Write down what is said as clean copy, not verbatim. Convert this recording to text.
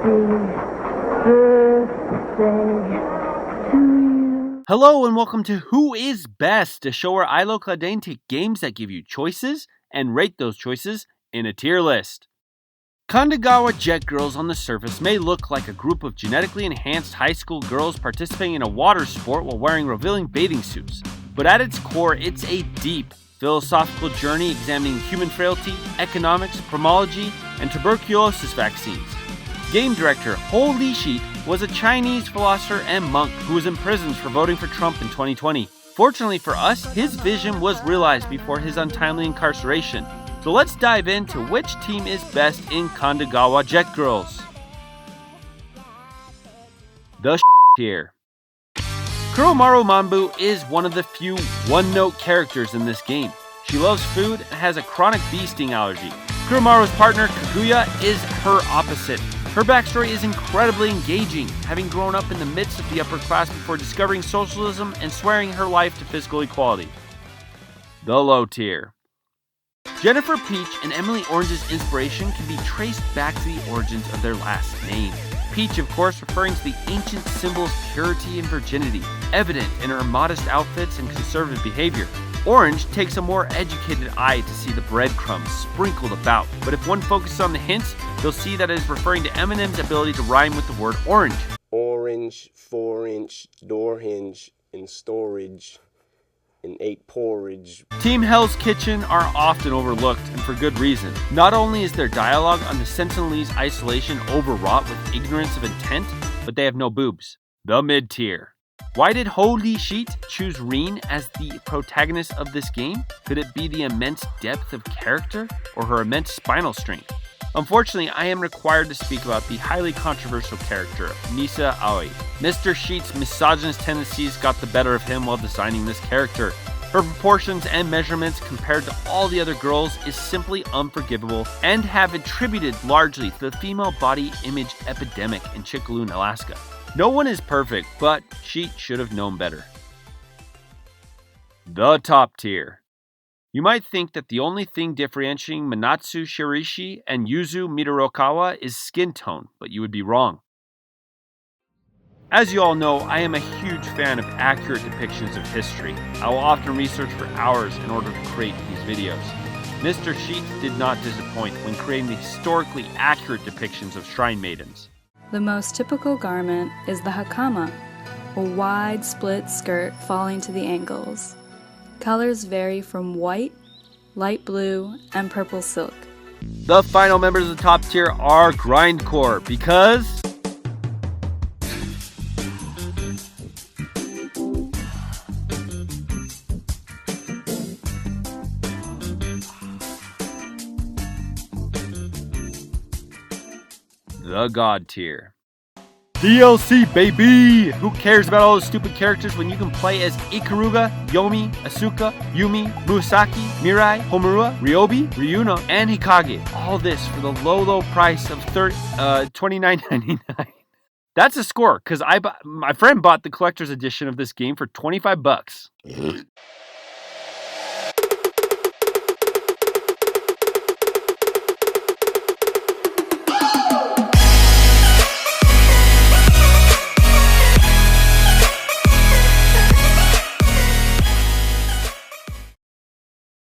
birthday to you. Hello and welcome to Who is Best, a show where I, Dane, take games that give you choices and rate those choices in a tier list. Kandagawa Jet Girls on the surface may look like a group of genetically enhanced high school girls participating in a water sport while wearing revealing bathing suits. But at its core, it's a deep, philosophical journey examining human frailty, economics, promology, and tuberculosis vaccines. Game director Ho Li-sheet was a Chinese philosopher and monk who was imprisoned for voting for Trump in 2020. Fortunately for us, his vision was realized before his untimely incarceration. So let's dive into which team is best in Kandagawa Jet Girls. The tier. Kuromaru Mambu is one of the few one-note characters in this game. She loves food and has a chronic bee sting allergy. Kuromaru's partner, Kaguya, is her opposite. Her backstory is incredibly engaging, having grown up in the midst of the upper class before discovering socialism and swearing her life to physical equality. The low tier. Jennifer Peach and Emily Orange's inspiration can be traced back to the origins of their last name. Peach, of course, referring to the ancient symbol of purity and virginity, evident in her modest outfits and conservative behavior. Orange takes a more educated eye to see the breadcrumbs sprinkled about, but if one focuses on the hints, you'll see that it is referring to Eminem's ability to rhyme with the word orange. Orange, 4-inch, door hinge, in storage, and ate porridge. Team Hell's Kitchen are often overlooked, and for good reason. Not only is their dialogue on the Sentinelese isolation overwrought with ignorance of intent, but they have no boobs. The mid-tier. Why did Ho Li-sheet choose Rin as the protagonist of this game? Could it be the immense depth of character or her immense spinal strength? Unfortunately, I am required to speak about the highly controversial character, Misa Aoi. Mr. Sheet's misogynist tendencies got the better of him while designing this character. Her proportions and measurements compared to all the other girls is simply unforgivable and have attributed largely to the female body image epidemic in Chicxulub, Alaska. No one is perfect, but Sheet should have known better. The top tier. You might think that the only thing differentiating Manatsu Shirishi and Yuzu Midorokawa is skin tone, but you would be wrong. As you all know, I am a huge fan of accurate depictions of history. I will often research for hours in order to create these videos. Mr. Sheet did not disappoint when creating the historically accurate depictions of shrine maidens. The most typical garment is the hakama, a wide split skirt falling to the ankles. Colors vary from white, light blue, and purple silk. The final members of the top tier are grindcore because the god tier. DLC, baby! Who cares about all those stupid characters when you can play as Ikaruga, Yomi, Asuka, Yumi, Musaki, Mirai, Homura, Ryobi, Ryuno, and Hikage. All this for the low price of $29.99. That's a score, because my friend bought the collector's edition of this game for $25.